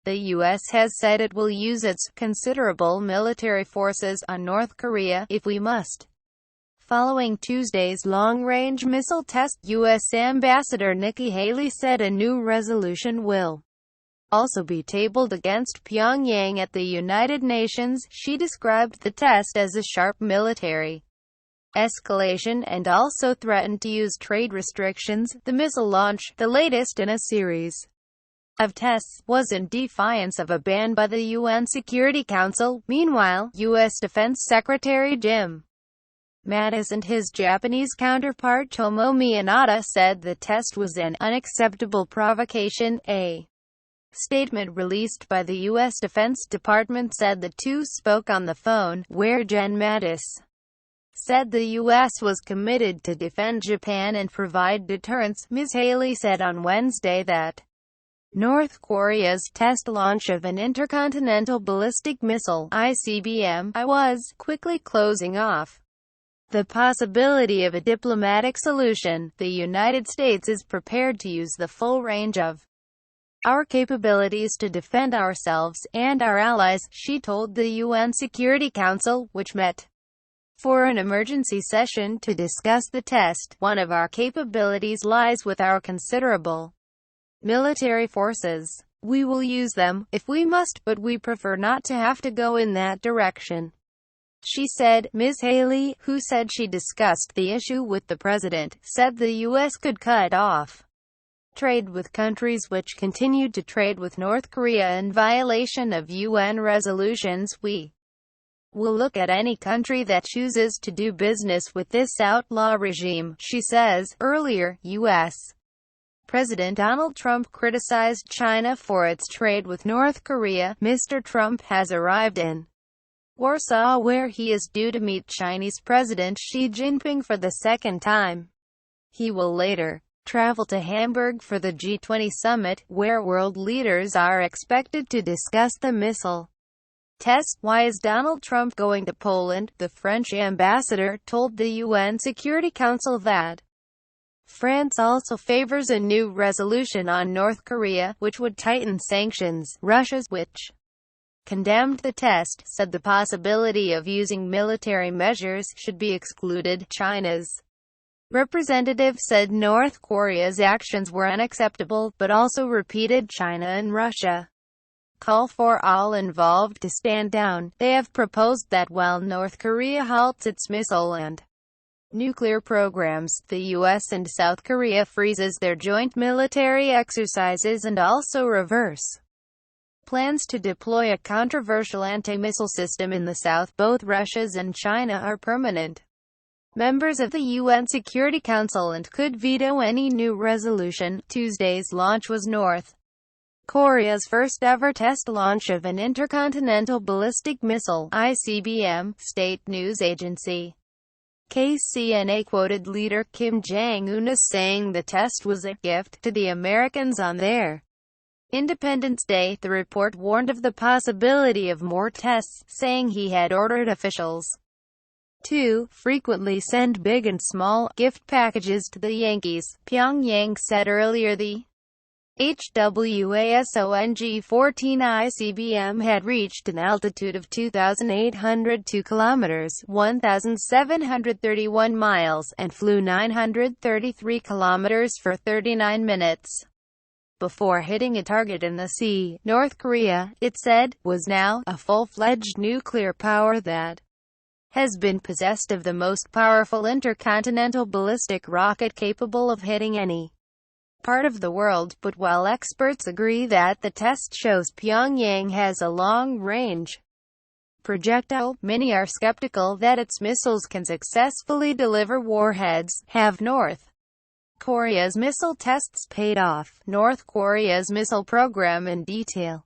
The U.S. has said it will use its considerable military forces on North Korea if we must. Following Tuesday's long-range missile test, U.S. Ambassador Nikki Haley said a new resolution will also be tabled against Pyongyang at the United Nations. She described the test as a sharp military escalation and also threatened to use trade restrictions. The missile launch, the latest in a series of tests, was in defiance of a ban by the UN Security Council. Meanwhile, U.S. Defense Secretary Jim Mattis and his Japanese counterpart Tomomi Inada said the test was an unacceptable provocation. A statement released by the U.S. Defense Department said the two spoke on the phone, where Jen Mattis said the U.S. was committed to defend Japan and provide deterrence. Ms. Haley said on Wednesday that North Korea's test launch of an intercontinental ballistic missile (ICBM) was quickly closing off the possibility of a diplomatic solution. The United States is prepared to use the full range of our capabilities to defend ourselves and our allies, she told the UN Security Council, which met for an emergency session to discuss the test. One of our capabilities lies with our considerable military forces. We will use them, if we must, but we prefer not to have to go in that direction, she said. Ms. Haley, who said she discussed the issue with the president, said the U.S. could cut off trade with countries which continued to trade with North Korea in violation of UN resolutions. We will look at any country that chooses to do business with this outlaw regime, she says. Earlier, U.S. President Donald Trump criticized China for its trade with North Korea. Mr. Trump has arrived in Warsaw, where he is due to meet Chinese President Xi Jinping for the second time. He will later travel to Hamburg for the G20 summit, where world leaders are expected to discuss the missile test. Why is Donald Trump going to Poland? The French ambassador told the UN Security Council that France also favors a new resolution on North Korea, which would tighten sanctions. Russia, which condemned the test, said the possibility of using military measures should be excluded. China's representative said North Korea's actions were unacceptable, but also repeated China and Russia call for all involved to stand down. They have proposed that while North Korea halts its missile and nuclear programs, the U.S. and South Korea freezes their joint military exercises and also reverse plans to deploy a controversial anti-missile system in the South. Both Russia's and China are permanent members of the UN Security Council and could veto any new resolution. Tuesday's launch was North Korea's first ever test launch of an intercontinental ballistic missile (ICBM), state news agency KCNA quoted leader Kim Jong-un as saying the test was a gift to the Americans on their Independence Day. The report warned of the possibility of more tests, saying he had ordered officials to frequently send big and small gift packages to the Yankees. Pyongyang said earlier the HWASONG-14 ICBM had reached an altitude of 2,802 kilometers (1,731 miles) and flew 933 kilometers for 39 minutes before hitting a target in the sea. North Korea, it said, was now a full-fledged nuclear power that has been possessed of the most powerful intercontinental ballistic rocket capable of hitting any part of the world. But while experts agree that the test shows Pyongyang has a long-range projectile, many are skeptical that its missiles can successfully deliver warheads. Have North Korea's missile tests paid off? North Korea's missile program in detail.